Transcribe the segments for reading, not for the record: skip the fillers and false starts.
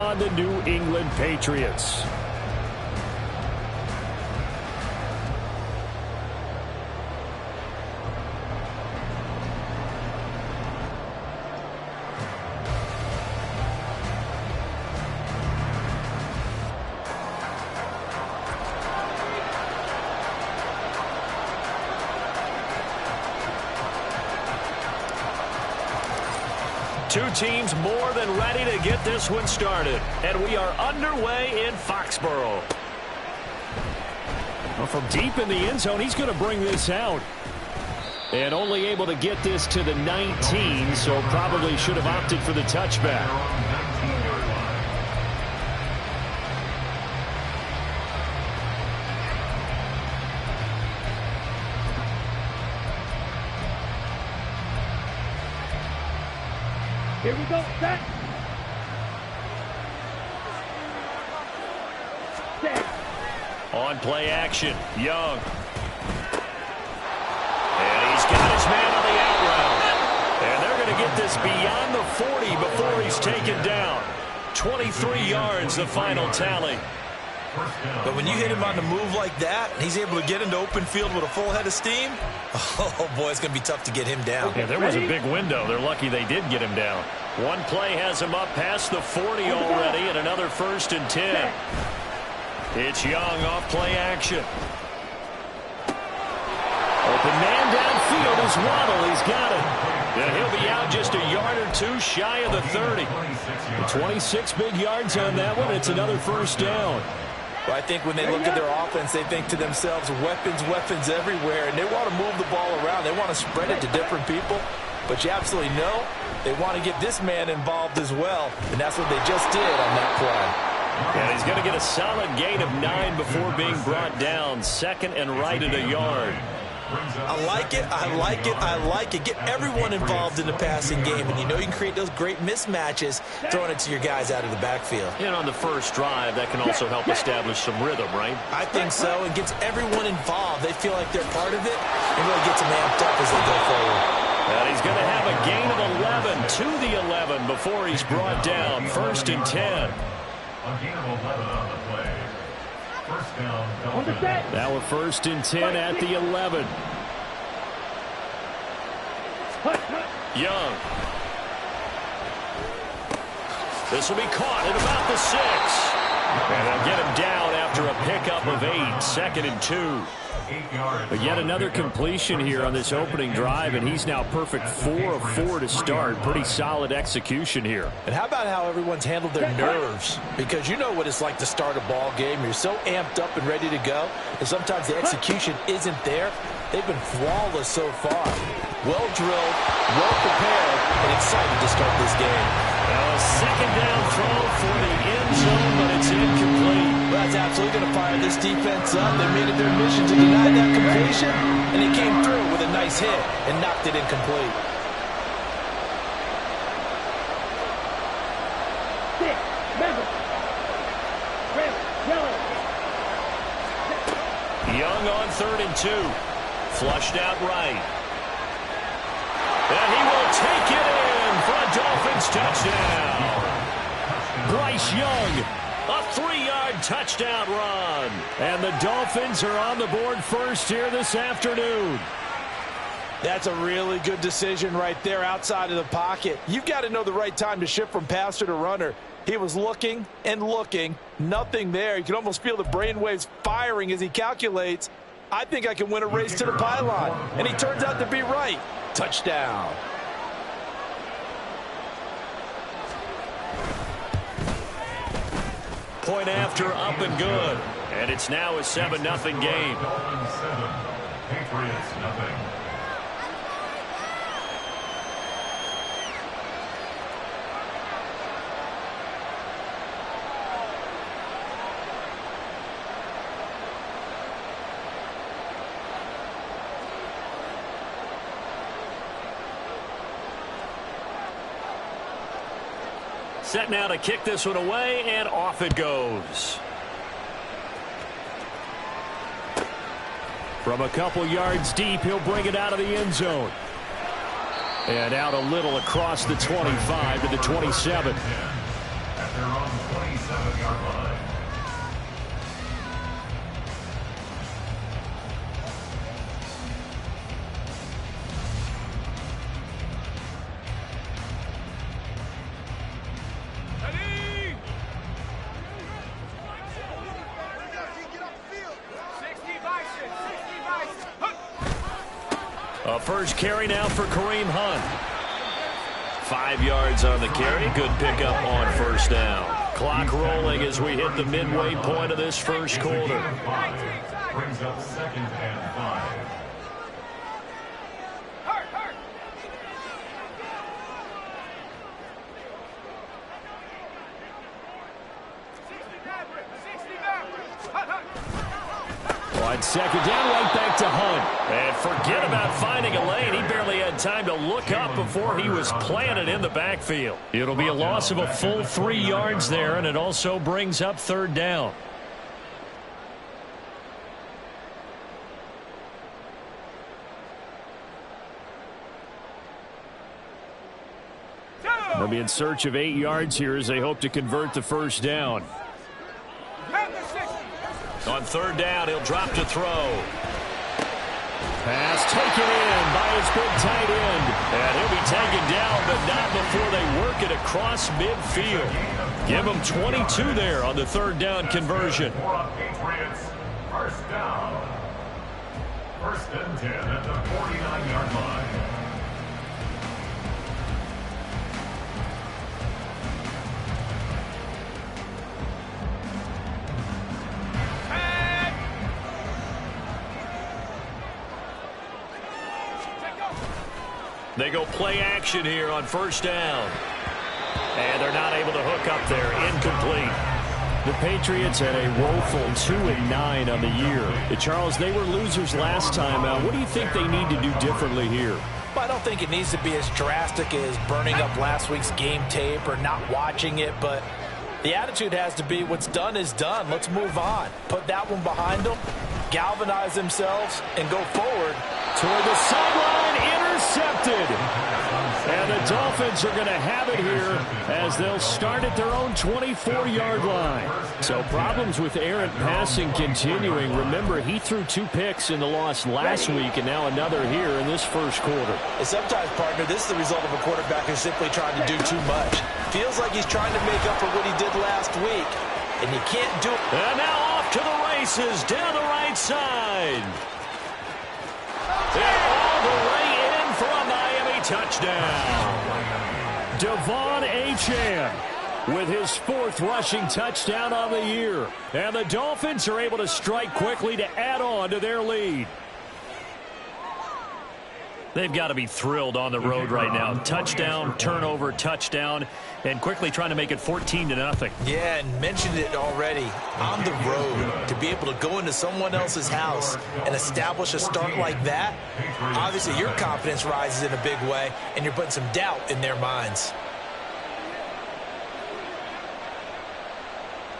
On the New England Patriots. Two teams more than ready to get this one started. And we are underway in Foxborough. Well, from deep in the end zone, he's going to bring this out. And only able to get this to the 19, so probably should have opted for the touchback. Here we go, set. Set. On play action, Young. And he's got his man on the out route. And they're going to get this beyond the 40 before he's taken down. 23 yards, the final tally. But when you hit him on the move like that, he's able to get into open field with a full head of steam, oh, boy, it's going to be tough to get him down. Yeah, there was a big window. They're lucky they did get him down. One play has him up past the 40 already, and another 1st and 10. It's Young off play action. Open man downfield is Waddle. He's got it. And he'll be out just a yard or two shy of the 30. 26 big yards on that one. It's another 1st down. Well, I think when they look at their offense, they think to themselves, weapons, weapons everywhere, and they want to move the ball around. They want to spread it to different people, but you absolutely know they want to get this man involved as well, and that's what they just did on that play. And he's going to get a solid gain of 9 before being brought down. 2nd and right at a yard. I like it, I like it, I like it. Get everyone involved in the passing game, and you know you can create those great mismatches throwing it to your guys out of the backfield. And on the first drive, that can also help establish some rhythm, right? I think so. It gets everyone involved. They feel like they're part of it, and really gets them amped up as they go forward. And he's going to have a gain of 11 to the 11 before he's brought down. 1st and 10. A gain of 11 on the play. First down, Dolphins. Now a 1st and 10 at the 11. Young. This will be caught at about the 6. And they'll get him down after a pickup of 8. 2nd and 2. But yet another completion here on this opening drive, and he's now perfect 4 of 4 to start. Pretty solid execution here. And how about how everyone's handled their nerves? Because you know what it's like to start a ball game. You're so amped up and ready to go, and sometimes the execution isn't there. They've been flawless so far. Well drilled, well prepared, and excited to start this game. Now a 2nd down throw for the end zone, but it's incomplete. Well, that's absolutely going to fire this defense up. They made it their mission to deny that completion, and it came through with a nice hit and knocked it incomplete. Young on 3rd and 2. Flushed out right. And he will take it in for a Dolphins touchdown. Bryce Young, a 3-yard touchdown run. And the Dolphins are on the board first here this afternoon. That's a really good decision right there outside of the pocket. You've got to know the right time to shift from passer to runner. He was looking and looking, nothing there. You can almost feel the brainwaves firing as he calculates, I think I can win a race to the pylon. And he turns out to be right. Touchdown. Point after, up and good. And it's now a 7-0 game. Dolphins 7, Patriots nothing. Set now to kick this one away, and off it goes. From a couple yards deep, he'll bring it out of the end zone. And out a little across the 25 to the 27. At their own 27-yard line. A first carry now for Kareem Hunt. 5 yards on the carry. Good pickup on first down. Clock rolling as we hit the midway point of this first quarter. Brings up 2nd and 5. Wide second down, right back to Hunt. And forget about finding a lane. He barely had time to look up before he was planted in the backfield. It'll be a loss of a full 3 yards there, and it also brings up 3rd down. They'll be in search of 8 yards here as they hope to convert the first down. On 3rd down, he'll drop to throw. Pass taken in by his big tight end. And he'll be taken down, but not before they work it across midfield. Give him 22 there on the 3rd down conversion. Patriots, first down. 1st and 10 at the 49-yard line. They go play action here on 1st down. And they're not able to hook up there. Incomplete. The Patriots had a woeful 2-9 on the year. Charles, they were losers last time out. What do you think they need to do differently here? Well, I don't think it needs to be as drastic as burning up last week's game tape or not watching it, but the attitude has to be what's done is done. Let's move on. Put that one behind them, galvanize themselves, and go forward. Toward the sideline, intercepted. And the Dolphins are going to have it here as they'll start at their own 24-yard line. So problems with errant passing continuing. Remember, he threw 2 picks in the loss last week and now another here in this first quarter. And sometimes, partner, this is the result of a quarterback who's simply trying to do too much. Feels like he's trying to make up for what he did last week, and you can't do it. And now off to the races down the right side. And all the way in for a Miami touchdown. Devon Achane with his 4th rushing touchdown on the year. And the Dolphins are able to strike quickly to add on to their lead. They've got to be thrilled on the road right now. Touchdown, turnover, touchdown, and quickly trying to make it 14-0. Yeah, and mentioned it already. On the road, to be able to go into someone else's house and establish a start like that, obviously your confidence rises in a big way, and you're putting some doubt in their minds.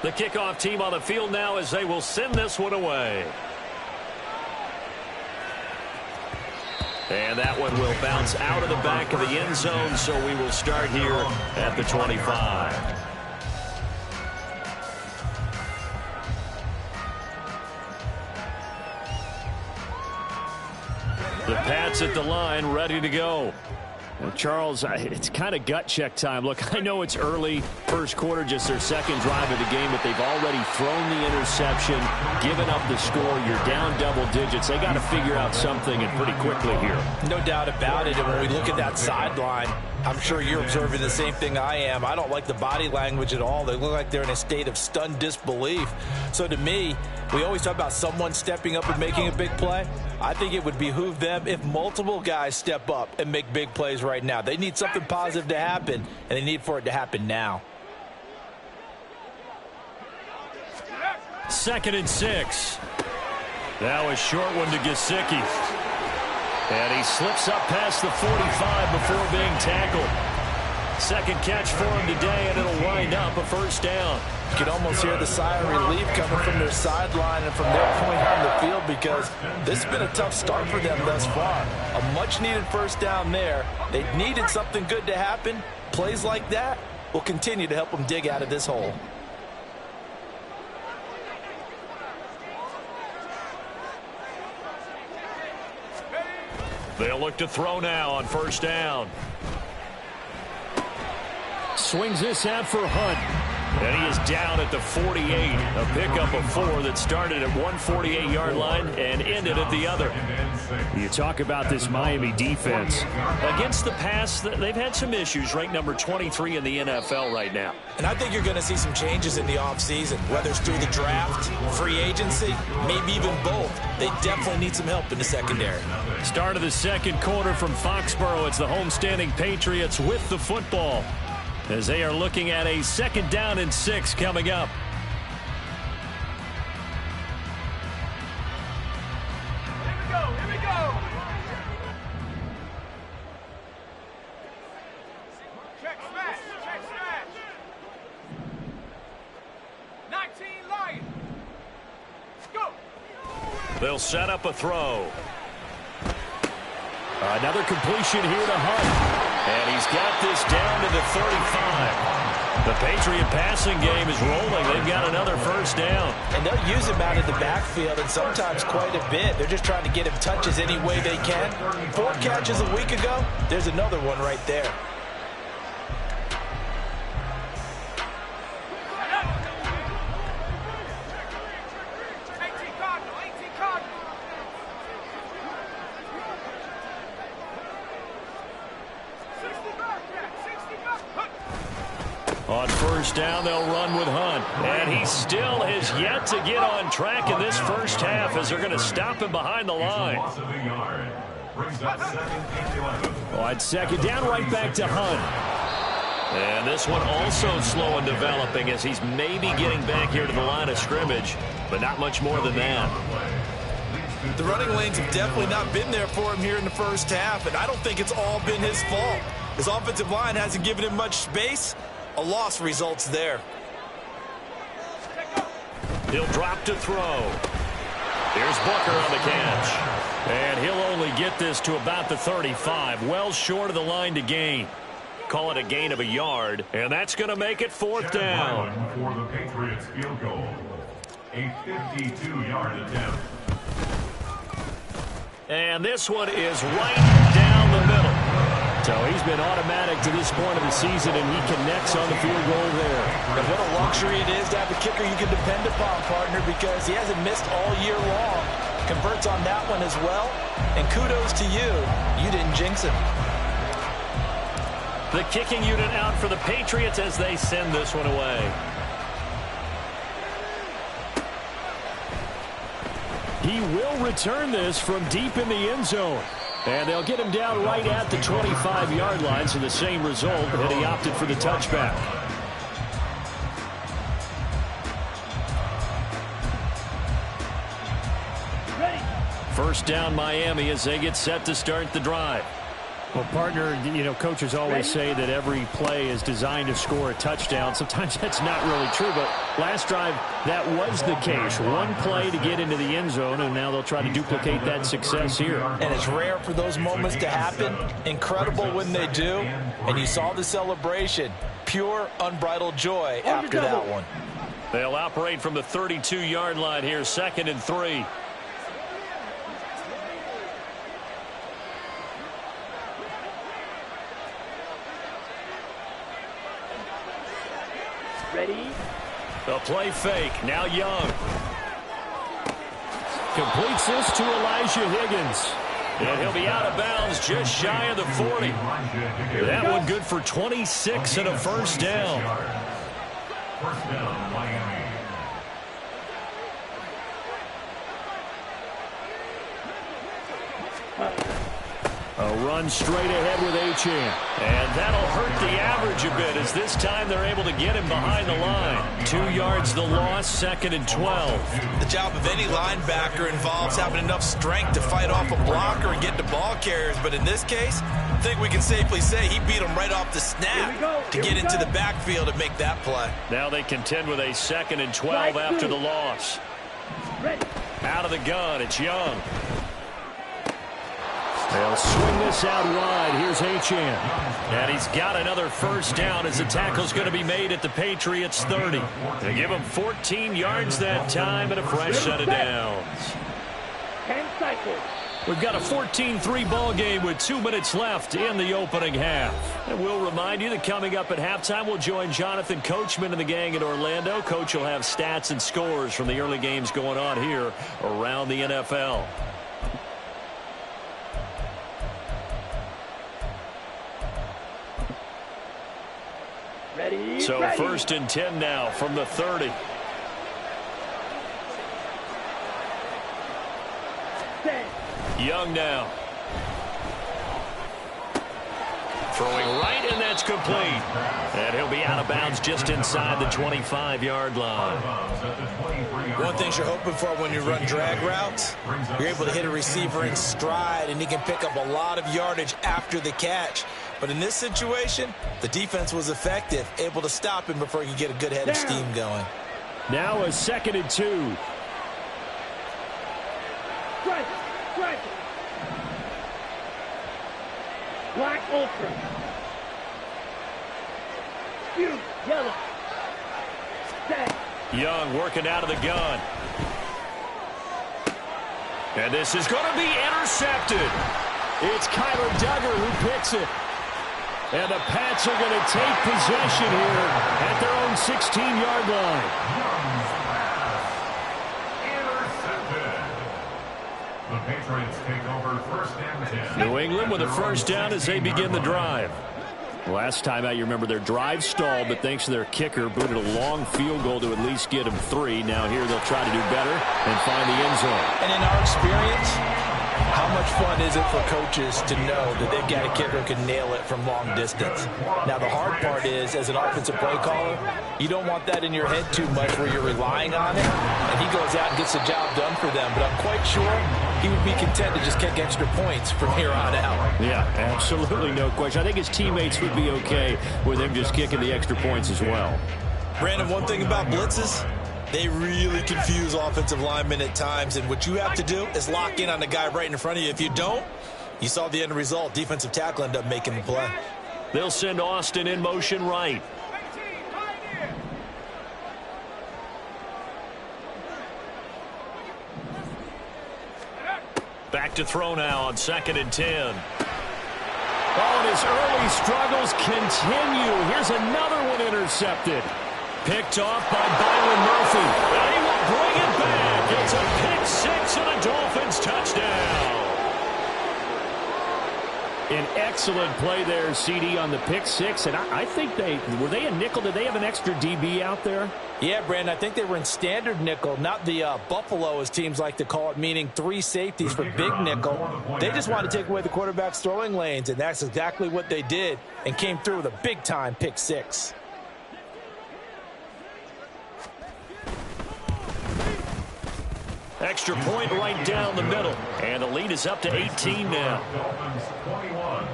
The kickoff team on the field now as they will send this one away. And that one will bounce out of the back of the end zone, so we will start here at the 25. The Pats at the line, ready to go. Charles, it's kind of gut check time. Look, I know it's early, first quarter, just their 2nd drive of the game, but they've already thrown the interception, given up the score. You're down double digits. They got to figure out something, and pretty quickly here. No doubt about it. And when we look at that sideline, I'm sure you're observing the same thing I am. I don't like the body language at all. They look like they're in a state of stunned disbelief. So to me, we always talk about someone stepping up and making a big play. I think it would behoove them if multiple guys step up and make big plays right now. They need something positive to happen, and they need for it to happen now. 2nd and 6. That was short one to Gesicki. And he slips up past the 45 before being tackled. 2nd catch for him today, and it'll wind up a first down. You can almost hear the sigh of relief coming from their sideline and from their point on the field, because this has been a tough start for them thus far. A much-needed first down there. They needed something good to happen. Plays like that will continue to help them dig out of this hole. They'll look to throw now on first down. Swings this out for Hunt. And he is down at the 48. A pickup of 4 that started at 148-yard line and ended at the other. You talk about this Miami defense. Against the pass, they've had some issues. Ranked number 23 in the NFL right now. And I think you're going to see some changes in the offseason, whether it's through the draft, free agency, maybe even both. They definitely need some help in the secondary. Start of the second quarter from Foxborough. It's the homestanding Patriots with the football, as they are looking at a 2nd down and 6 coming up. Here we go. Check smash. 19 Lions. Go. They'll set up a throw. Another completion here to Hunt. And he's got this down to the 35. The Patriot passing game is rolling. They've got another first down. And they'll use him out of the backfield, and sometimes quite a bit. They're just trying to get him touches any way they can. 4 catches a week ago. There's another one right there. On first down, they'll run with Hunt. And he still has yet to get on track in this first half, as they're going to stop him behind the line. On 2nd down, right back to Hunt. And this one also slow in developing, as he's maybe getting back here to the line of scrimmage, but not much more than that. The running lanes have definitely not been there for him here in the first half, and I don't think it's all been his fault. His offensive line hasn't given him much space. A loss results there. He'll drop to throw. Here's Booker on the catch. And he'll only get this to about the 35. Well short of the line to gain. Call it a gain of a yard. And that's going to make it 4th down. For the Patriots field goal. A 52-yard attempt. And this one is right down the middle. So he's been automatic to this point of the season, and he connects on the field goal there. And what a luxury it is to have a kicker you can depend upon, partner, because he hasn't missed all year long. Converts on that one as well. And kudos to you. You didn't jinx him. The kicking unit out for the Patriots as they send this one away. He will return this from deep in the end zone. And they'll get him down right at the 25-yard line, so the same result, and he opted for the touchback. First down, Miami, as they get set to start the drive. Well, partner, you know, coaches always say that every play is designed to score a touchdown. Sometimes that's not really true, but last drive, that was the case. One play to get into the end zone, and now they'll try to duplicate that success here. And it's rare for those moments to happen. Incredible when they do. And you saw the celebration. Pure, unbridled joy after that one. They'll operate from the 32-yard line here, 2nd and 3. Ready? A play fake. Now Young. Completes this to Elijah Higgins. And he'll be out of bounds just shy of the 40. That one good for 26 and a first down. First down, Miami. A run straight ahead with Achane. And that'll hurt the average a bit, as this time they're able to get him behind the line. 2 yards the loss, 2nd and 12. The job of any linebacker involves having enough strength to fight off a blocker and get to ball carriers. But in this case, I think we can safely say he beat him right off the snap to get into the backfield and make that play. Now they contend with a 2nd and 12 after the loss. Out of the gun, it's Young. They'll swing this out wide. Here's Achane. And he's got another first down as the tackle's going to be made at the Patriots 30. They give him 14 yards that time and a fresh set of downs. 10 seconds. We've got a 14-3 ball game with 2 minutes left in the opening half. And we'll remind you that coming up at halftime, we'll join Jonathan Coachman and the gang in Orlando. Coach will have stats and scores from the early games going on here around the NFL. Ready? So first and 10 now from the 30. Young now. Throwing right, and that's complete. And he'll be out of bounds just inside the 25-yard line. One thing you're hoping for when you run drag routes, you're able to hit a receiver in stride, and he can pick up a lot of yardage after the catch. But in this situation, the defense was effective, able to stop him before he could get a good head of steam going. Now a 2nd and 2. Strike. Black ultra. Huge yellow. Stay. Young working out of the gun. And this is going to be intercepted. It's Kyler Duggar who picks it. And the Pats are going to take possession here at their own 16-yard line. Intercepted. The Patriots take over 1st and 10. New England with a first down as they begin the drive. Last time out, you remember their drive stalled, but thanks to their kicker, booted a long field goal to at least get them 3. Now here they'll try to do better and find the end zone. And in our experience, how much fun is it for coaches to know that they've got a kicker who can nail it from long distance? Now, the hard part is, as an offensive play caller, you don't want that in your head too much where you're relying on it, and he goes out and gets the job done for them. But I'm quite sure he would be content to just kick extra points from here on out. Yeah, absolutely no question. I think his teammates would be okay with him just kicking the extra points as well. Brandon, one thing about blitzes, they really confuse offensive linemen at times, and what you have to do is lock in on the guy right in front of you. If you don't, you saw the end result. Defensive tackle ended up making the play. They'll send Austin in motion right. Back to throw now on 2nd and 10. Oh, and his early struggles continue. Here's another one intercepted. Picked off by Byron Murphy. And he will bring it back. It's a pick 6 and a Dolphins touchdown. An excellent play there, CD, on the pick 6. And I think were they a nickel? Did they have an extra DB out there? Yeah, Brandon, I think they were in standard nickel, not the Buffalo, as teams like to call it, meaning 3 safeties for big nickel. They just wanted to take away the quarterback's throwing lanes, and that's exactly what they did and came through with a big-time pick 6. Extra point right down the middle. And the lead is up to 18 now. Dolphins 21,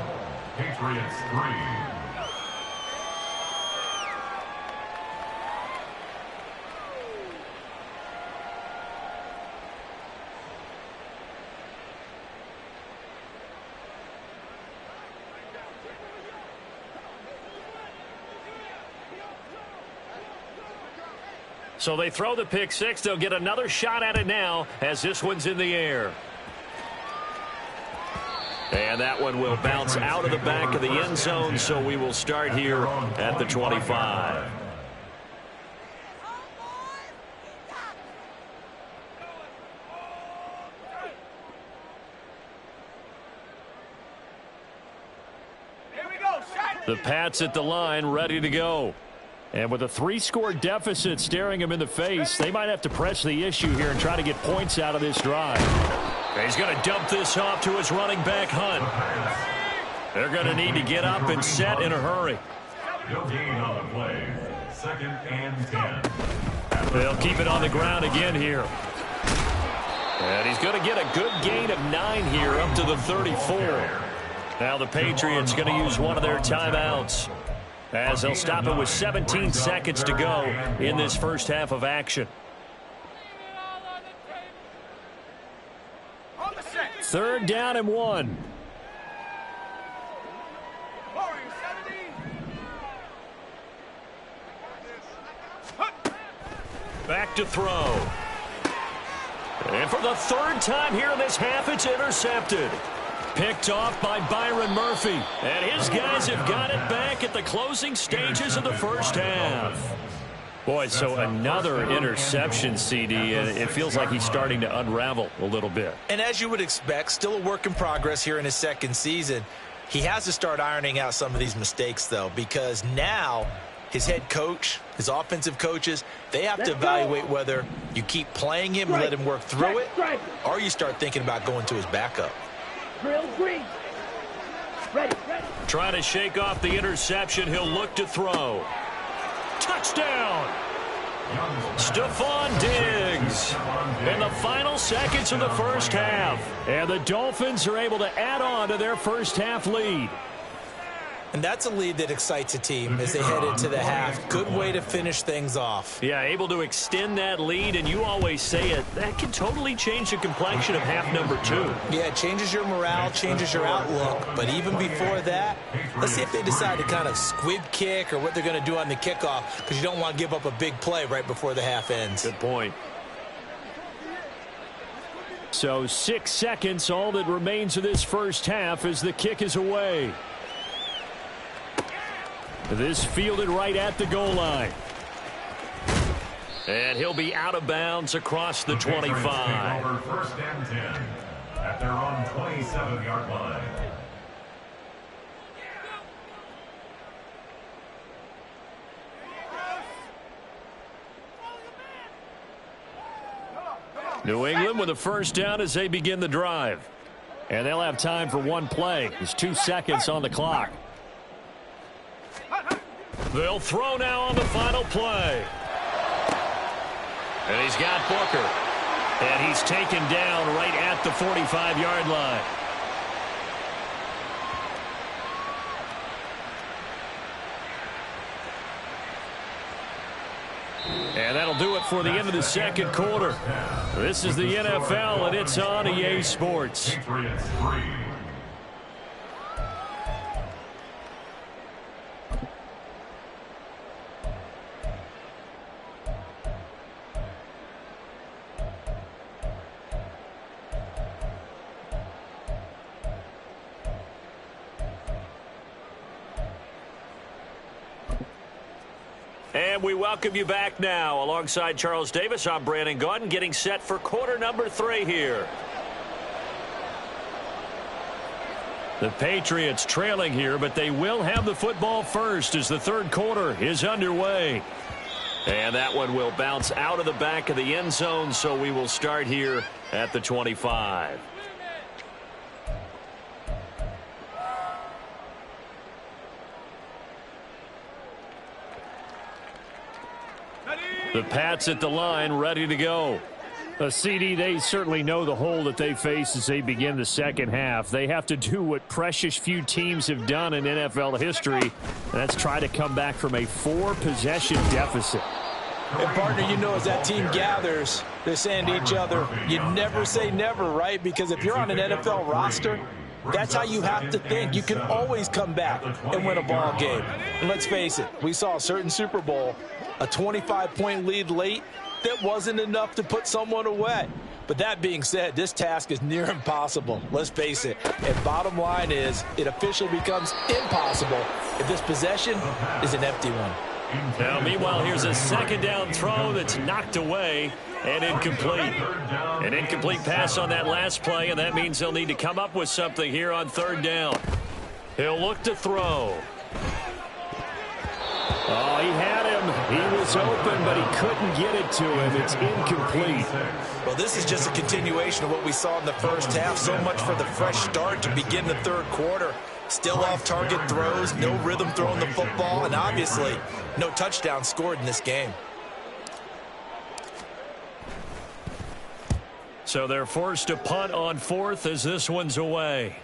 Patriots 3. So they throw the pick 6. They'll get another shot at it now as this one's in the air. And that one will bounce out of the back of the end zone, so we will start here at the 25. The Pats at the line, ready to go. And with a 3-score deficit staring him in the face, they might have to press the issue here and try to get points out of this drive. He's going to dump this off to his running back, Hunt. They're going to need to get up and set in a hurry. No gain on the play. 2nd and 10. They'll keep it on the ground again here. And he's going to get a good gain of 9 here up to the 34. Now the Patriots going to use one of their timeouts, as they'll stop it with 17 seconds to go in this first half of action. 3rd down and 1. Back to throw. And for the third time here in this half, it's intercepted. Picked off by Byron Murphy. And his guys have got it back at the closing stages of the first half. Boy, so another interception, CD, and it feels like he's starting to unravel a little bit. And as you would expect, still a work in progress here in his second season. He has to start ironing out some of these mistakes, though, because now his head coach, his offensive coaches, they have to evaluate whether you keep playing him and let him work through it, or you start thinking about going to his backup. Drill green. Ready. Trying to shake off the interception. He'll look to throw. Touchdown! Stephon Diggs in the final seconds of the first half. And the Dolphins are able to add on to their first half lead. And that's a lead that excites a team as they head into the half. Good way to finish things off. Yeah, able to extend that lead, and you always say it, that can totally change the complexion of half number 2. Yeah, it changes your morale, changes your outlook. But even before that, let's see if they decide to kind of squib kick or what they're going to do on the kickoff, because you don't want to give up a big play right before the half ends. Good point. So 6 seconds, all that remains of this first half as the kick is away. This fielded right at the goal line. And he'll be out of bounds across the 25. Over first and 10 at their own 27-yard line. New England with a first down as they begin the drive. And they'll have time for one play. There's 2 seconds on the clock. They'll throw now on the final play. And he's got Booker. And he's taken down right at the 45-yard line. And that'll do it for the end of the second quarter. This is the NFL, and it's on EA Sports. Patriots 3. And we welcome you back now. Alongside Charles Davis, I'm Brandon Gaudin, getting set for quarter number 3 here. The Patriots trailing here, but they will have the football first as the third quarter is underway. And that one will bounce out of the back of the end zone, so we will start here at the 25. The Pats at the line, ready to go. CD, they certainly know the hole that they face as they begin the second half. They have to do what precious few teams have done in NFL history, and that's try to come back from a 4-possession deficit. And, partner, you know, as that team gathers, they're saying to each other, you never say never, right? Because if you're on an NFL roster, that's how you have to think. You can always come back and win a ball game. And let's face it, we saw a certain Super Bowl, a 25-point lead late, that wasn't enough to put someone away. But that being said, this task is near impossible. Let's face it. And bottom line is, it officially becomes impossible if this possession is an empty one. Now, meanwhile, here's a second down throw that's knocked away and incomplete. An incomplete pass on that last play, and that means they'll need to come up with something here on third down. He'll look to throw. Oh, he had him. He was open, but he couldn't get it to him. It's incomplete. Well, this is just a continuation of what we saw in the first half. So much for the fresh start to begin the third quarter. Still off-target throws, no rhythm throwing the football, and obviously no touchdown scored in this game. So they're forced to punt on fourth as this one's away.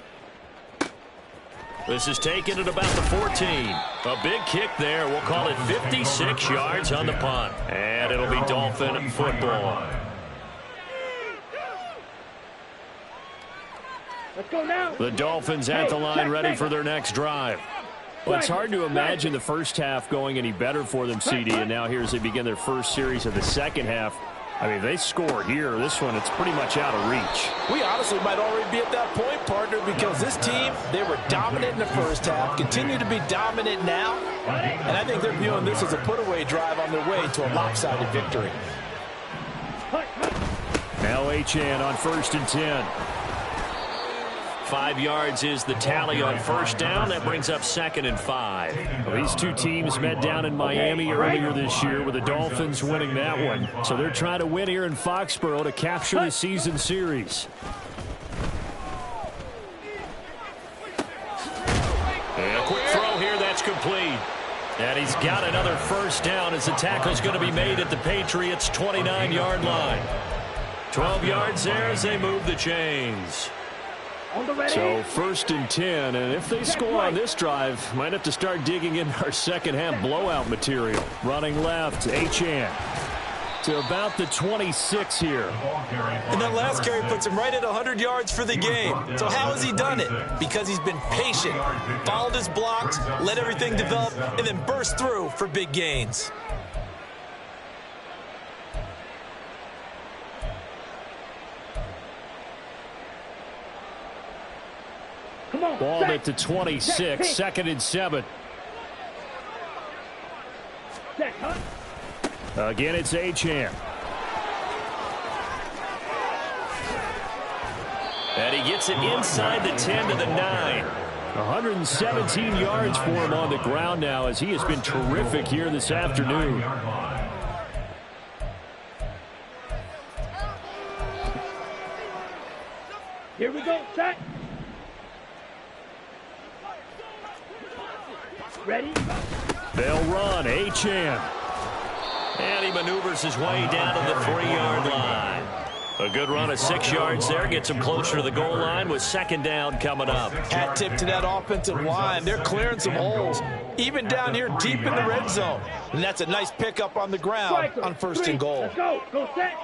This is taken at about the 14. A big kick there. We'll call it 56 yards on the punt. And it'll be Dolphin football. Let's go now. The Dolphins at the line, ready for their next drive. Well, it's hard to imagine the first half going any better for them, CD. And now here as they begin their first series of the second half, I mean, they score here. This one, it's pretty much out of reach. We honestly might already be at that point, partner, because this team, they were dominant in the first half, continue to be dominant now, and I think they're viewing this as a put-away drive on their way to a lopsided victory. Now Achane on 1st and 10. 5 yards is the tally on first down. That brings up 2nd and 5. Well, these two teams met down in Miami earlier this year with the Dolphins winning that one. So they're trying to win here in Foxborough to capture the season series. And a quick throw here. That's complete. And he's got another first down as the tackle's going to be made at the Patriots' 29-yard line. 12 yards there as they move the chains. So 1st and 10, and if they score on this drive, might have to start digging in our second half blowout material. Running left, Achane to about the 26 here. And that last carry puts him right at 100 yards for the game. So how has he done it? Because he's been patient, followed his blocks, let everything develop, and then burst through for big gains. Ball at the 26, 2nd and 7. Again, it's Achane. And he gets it inside the 10 to the 9. 117 yards for him on the ground now as he has been terrific here this afternoon. Here we go, set. Ready? They'll run, Achane. And he maneuvers his way down to the 3-yard line. A good run of 6 yards there. Gets him closer to the goal line with 2nd down coming up. Hat tip to that offensive line. They're clearing some holes, even down here deep in the red zone. And that's a nice pickup on the ground on 1st and goal. Let's go. Go set.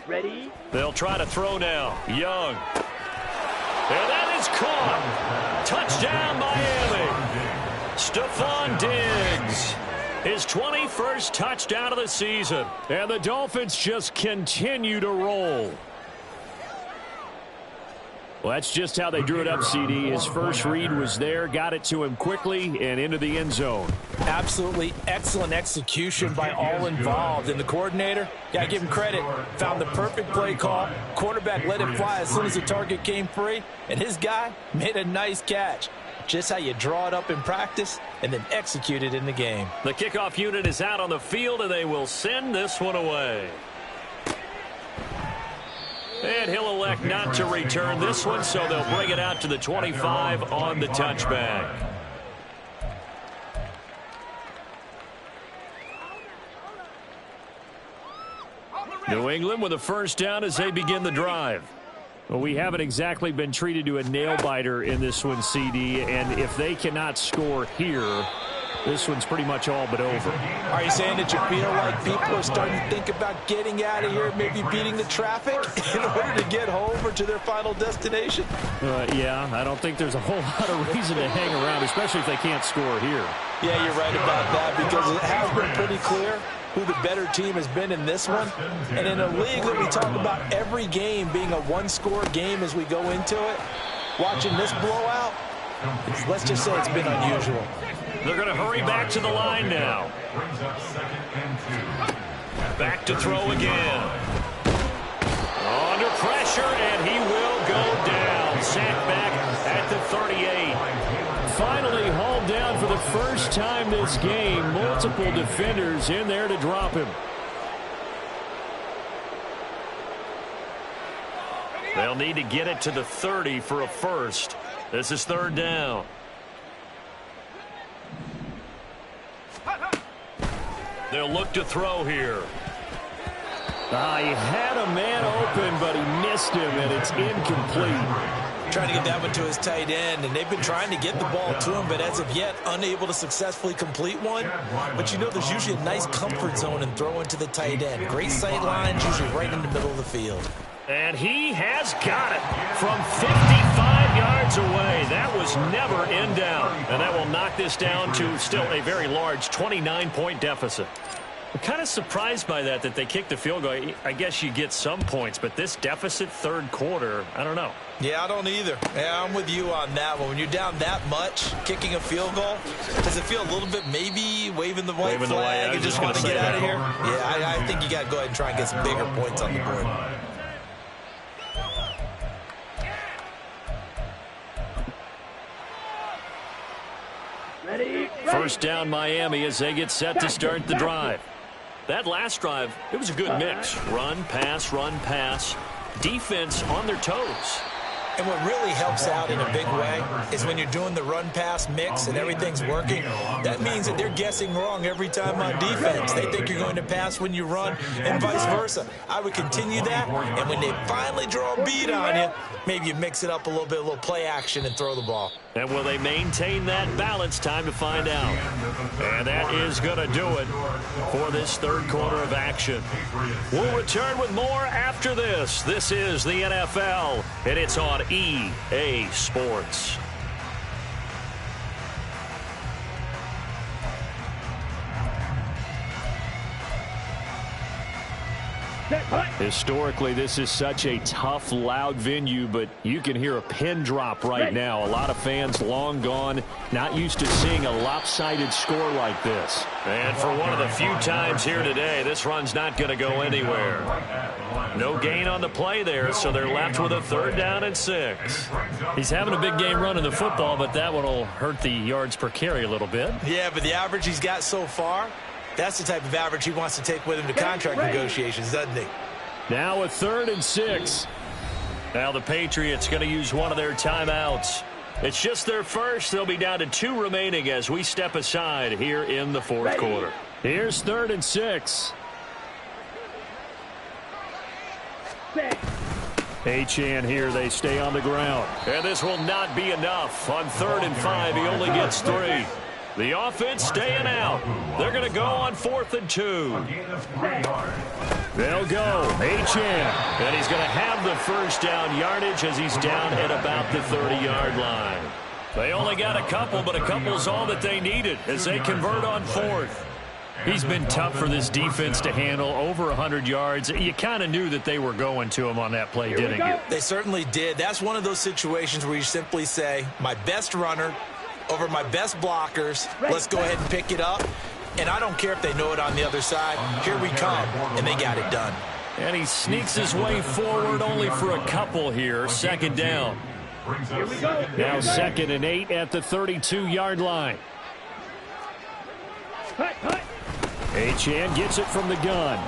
Ready? They'll try to throw now. Young. And that is caught. Touchdown, Miami. Stephon Diggs, his 21st touchdown of the season. And the Dolphins just continue to roll. Well, that's just how they drew it up, CD. His first read was there, got it to him quickly, and into the end zone. Absolutely excellent execution by all involved. And the coordinator, got to give him credit, found the perfect play call. Quarterback let it fly as soon as the target came free, and his guy made a nice catch. Just how you draw it up in practice and then execute it in the game. The kickoff unit is out on the field, and they will send this one away. And he'll elect not to return this one, so they'll bring it out to the 25 on the touchback. New England with a first down as they begin the drive. Well, we haven't exactly been treated to a nail-biter in this one, CD, and if they cannot score here, this one's pretty much all but over. Are you saying that you feel like people are starting to think about getting out of here, maybe beating the traffic in order to get home or to their final destination? Yeah, I don't think there's a whole lot of reason to hang around, especially if they can't score here. Yeah, you're right about that, because it has been pretty clear who the better team has been in this one. And in a league that we talk about every game being a one-score game as we go into it, watching this blowout, let's just say it's been unusual. They're going to hurry back to the line now. Back to throw again. Under pressure, and he will go down. Sacked back at the 38. Finally hauled down for the first time this game. Multiple defenders in there to drop him. They'll need to get it to the 30 for a first. This is 3rd down. They'll look to throw here. He had a man open, but he missed him, and it's incomplete. Trying to get that one to his tight end, and they've been trying to get the ball to him, but as of yet, unable to successfully complete one. But you know there's usually a nice comfort zone in throwing to the tight end. Great sight lines, usually right in the middle of the field. And he has got it from 55 yards away. That was never in doubt. And that will knock this down to still a very large 29-point deficit. I'm kind of surprised by that they kicked the field goal. I guess you get some points, but this deficit third quarter, I don't know. Yeah, I don't either. Yeah, I'm with you on that one. When you're down that much, kicking a field goal, does it feel a little bit maybe waving the white flag and just want to get out of here? Yeah, I think you got to go ahead and try and get some bigger points on the board. Ready? First down Miami as they get set to start the drive. That last drive, it was a good mix. Run, pass, defense on their toes. And what really helps out in a big way is when you're doing the run-pass mix and everything's working, that means that they're guessing wrong every time on defense. They think you're going to pass when you run and vice versa. I would continue that, and when they finally draw a beat on you, maybe you mix it up a little bit, a little play action and throw the ball. And will they maintain that balance? Time to find out. And that is going to do it for this third quarter of action. We'll return with more after this. This is the NFL, and it's on EA Sports. Historically, this is such a tough, loud venue, but you can hear a pin drop right now. A lot of fans long gone, not used to seeing a lopsided score like this. And for one of the few times here today, this run's not going to go anywhere. No gain on the play there, so they're left with a 3rd down and 6. He's having a big game running the football, but that one will hurt the yards per carry a little bit. Yeah, but the average he's got so far, that's the type of average he wants to take with him to contract negotiations, doesn't he? Now a 3rd and 6. Now the Patriots going to use one of their timeouts. It's just their first. They'll be down to 2 remaining as we step aside here in the 4th quarter. Here's 3rd and 6. Achane here. They stay on the ground. And this will not be enough. On 3rd and 5, he only gets 3. The offense staying out. They're going to go on 4th and 2. They'll go. Achane. And he's going to have the first down yardage as he's down at about the 30-yard line. They only got a couple, but a couple's all that they needed as they convert on 4th. He's been tough for this defense to handle, over 100 yards. You kind of knew that they were going to him on that play, didn't you? They certainly did. That's one of those situations where you simply say, my best runner over my best blockers, let's go ahead and pick it up. And I don't care if they know it on the other side. Here we come, and they got it done. And he sneaks his way forward only for a couple here. 2nd down. Here we go. Now 2nd and 8 at the 32-yard line. Achane gets it from the gun.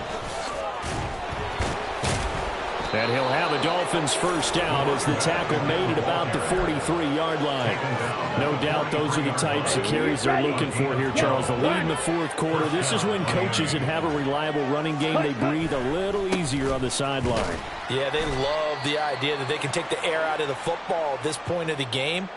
And he'll have a Dolphins first down as the tackle made at about the 43-yard line. No doubt those are the types of carries they're looking for here, Charles. The lead in the 4th quarter. This is when coaches that have a reliable running game, they breathe a little easier on the sideline. Yeah, they love the idea that they can take the air out of the football at this point of the game.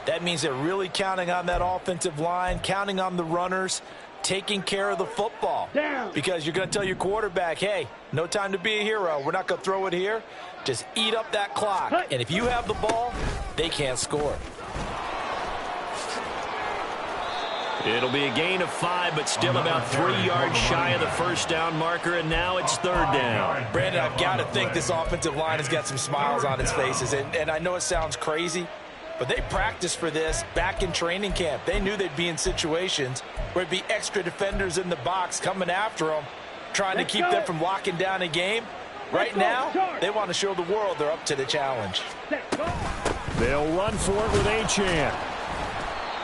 That means they're really counting on that offensive line, counting on the runners, taking care of the football. Because you're going to tell your quarterback, hey, no time to be a hero. We're not going to throw it here. Just eat up that clock. And if you have the ball, they can't score. It'll be a gain of 5, but still about 3 yards shy of the first down marker, and now it's 3rd down. Brandon, I've got to think this offensive line has got some smiles on its faces. And I know it sounds crazy, but they practiced for this back in training camp. They knew they'd be in situations where it'd be extra defenders in the box coming after them, trying to keep them from locking down a game. Right now, they want to show the world they're up to the challenge. They'll run for it with Achane.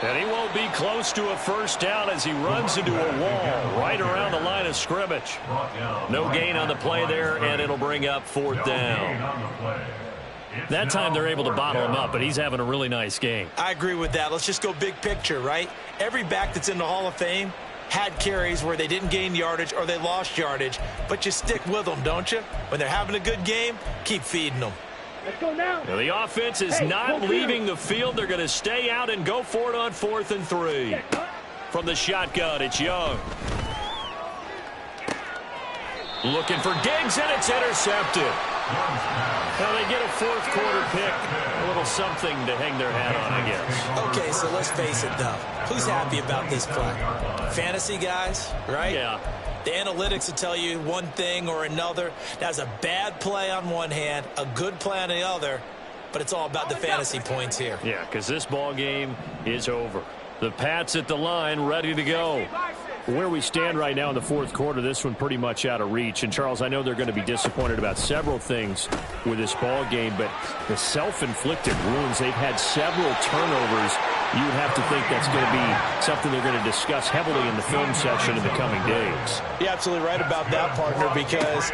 And he won't be close to a first down as he runs into a wall right around the line of scrimmage. No gain on the play there, and it'll bring up 4th down. That time they're able to bottle him up, but he's having a really nice game. I agree with that. Let's just go big picture, right? Every back that's in the Hall of Fame had carries where they didn't gain yardage or they lost yardage, but you stick with them, don't you? When they're having a good game, keep feeding them. Let's go now. Now the offense is not leaving the field. They're going to stay out and go for it on 4th and 3. From the shotgun, it's Young. Looking for Diggs, and it's intercepted. Now they get a 4th quarter pick. A little something to hang their hat on, I guess. Okay, so let's face it, though. Who's happy about this play? Fantasy guys, right? Yeah. The analytics will tell you one thing or another. That's a bad play on one hand, a good play on the other, but it's all about the fantasy points here. Yeah, because this ball game is over. The Pats at the line, ready to go. Where we stand right now in the fourth quarter, this one pretty much out of reach. And, Charles, I know they're going to be disappointed about several things with this ball game, but the self-inflicted wounds, they've had several turnovers. You would have to think that's going to be something they're going to discuss heavily in the film section in the coming days. You're absolutely right about that, partner, because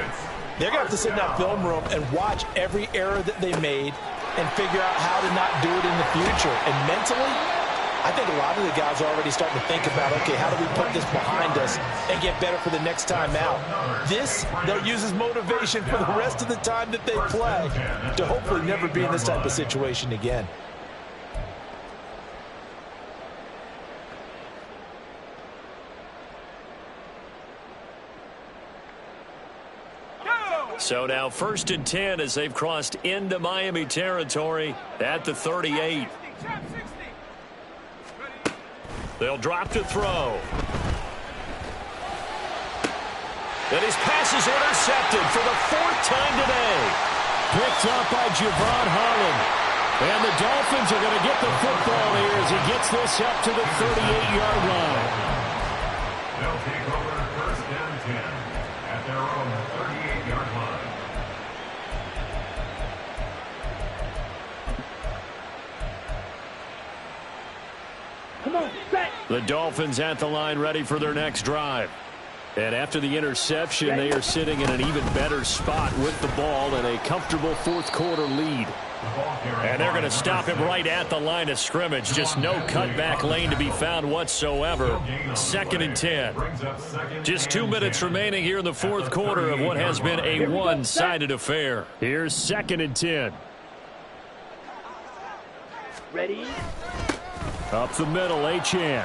they're going to have to sit in that film room and watch every error that they made and figure out how to not do it in the future. And mentally, I think a lot of the guys are already starting to think about, okay, how do we put this behind us and get better for the next time out? This, they'll use as motivation for the rest of the time that they play to hopefully never be in this type of situation again. So now 1st and 10 as they've crossed into Miami territory at the 38. They'll drop to throw. And his pass is intercepted for the 4th time today. Picked up by Javon Holland. And the Dolphins are going to get the football here as he gets this up to the 38-yard line. They'll take over 1st and 10 at their own 38-yard line. Come on, set. The Dolphins at the line ready for their next drive. And after the interception, they are sitting in an even better spot with the ball and a comfortable fourth quarter lead. And they're going to stop him right at the line of scrimmage. Just no cutback lane to be found whatsoever. 2nd and 10. Just 2 minutes remaining here in the fourth quarter of what has been a one-sided affair. Here's 2nd and 10. Ready? Up the middle, Achane.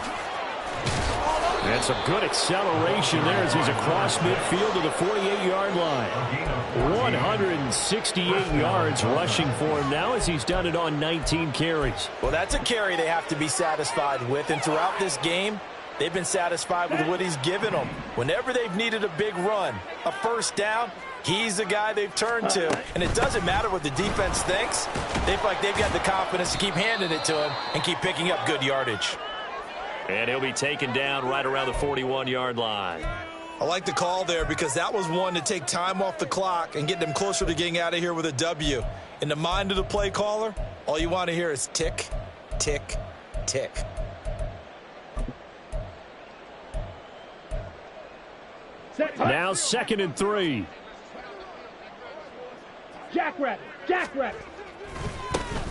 And some good acceleration there as he's across midfield to the 48-yard line. 168 yards rushing for him now as he's done it on 19 carries. Well, that's a carry they have to be satisfied with. And throughout this game, they've been satisfied with what he's given them. Whenever they've needed a big run, a first down, he's the guy they've turned to. And it doesn't matter what the defense thinks. They feel like they've got the confidence to keep handing it to him and keep picking up good yardage. And he'll be taken down right around the 41-yard line. I like the call there because that was one to take time off the clock and get them closer to getting out of here with a W. In the mind of the play caller, all you want to hear is tick, tick, tick. Now 2nd and 3. Jackrabbit, jackrabbit.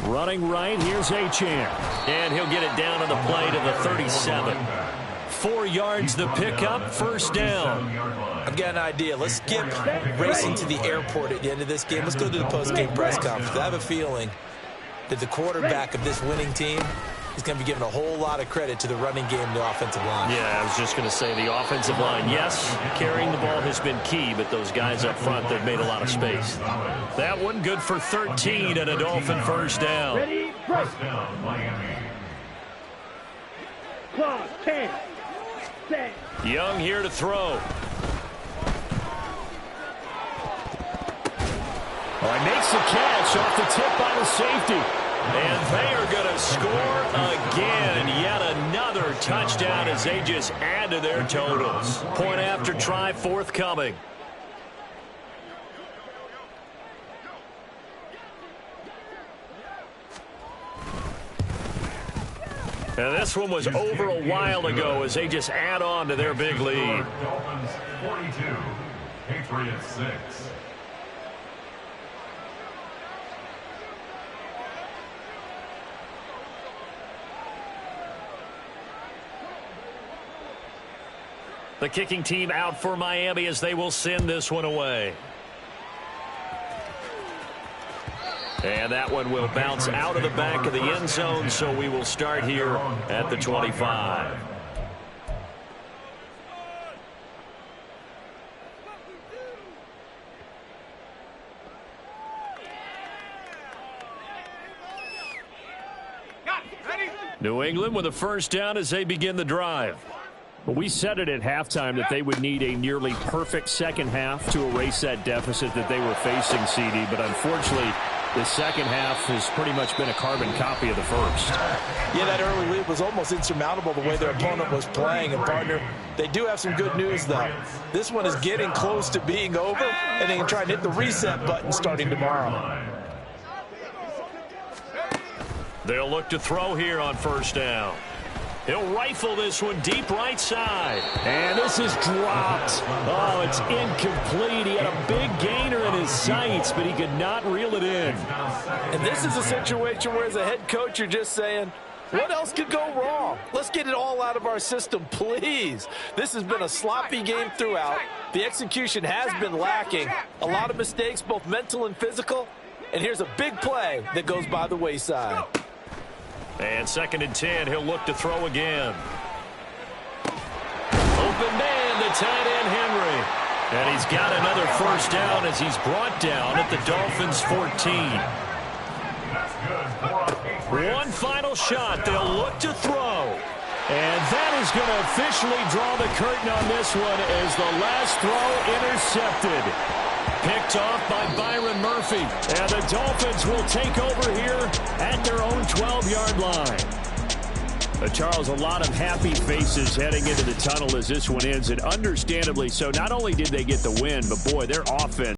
Running right, here's Achane. And he'll get it down on the play to the 37. 4 yards the pickup, 1st down. I've got an idea. Let's skip racing to the airport at the end of this game. Let's go to the post-game press conference. I have a feeling that the quarterback of this winning team is going to be given a whole lot of credit to the running game and the offensive line. Yeah, I was just going to say the offensive line. Yes, carrying the ball has been key, but those guys up front, they've made a lot of space. That one good for 13 and a Dolphin 1st down. Ready? First down, Miami. Clock, 10. Set. Young here to throw. Oh, he makes the catch off the tip by the safety. And they are going to score again. Yet another touchdown as they just add to their totals. Point after try forthcoming. And this one was over a while ago as they just add on to their big lead. Dolphins 42, Patriots 6. The kicking team out for Miami as they will send this one away. And that one will bounce out of the back of the end zone, so we will start here at the 25. New England with a 1st down as they begin the drive. Well, we said it at halftime that they would need a nearly perfect second half to erase that deficit that they were facing, CD. But unfortunately, the second half has pretty much been a carbon copy of the first. Yeah, that early lead was almost insurmountable the way their opponent was playing. And, partner, they do have some good news, though. This one is getting close to being over, and they can try and hit the reset button starting tomorrow. They'll look to throw here on first down. He'll rifle this one deep right side. And this is dropped. Oh, it's incomplete. He had a big gainer in his sights, but he could not reel it in. And this is a situation where, as a head coach, you're just saying, what else could go wrong? Let's get it all out of our system, please. This has been a sloppy game throughout. The execution has been lacking. A lot of mistakes, both mental and physical. And here's a big play that goes by the wayside. And 2nd and 10, he'll look to throw again. Open man, the tight end, Henry. And he's got another first down as he's brought down at the Dolphins' 14. One final shot. They'll look to throw. And that is going to officially draw the curtain on this one as the last throw intercepted. Picked off by Byron Murphy. And the Dolphins will take over here at their own 12-yard line. Charles, a lot of happy faces heading into the tunnel as this one ends, and understandably so. Not only did they get the win, but boy, their offense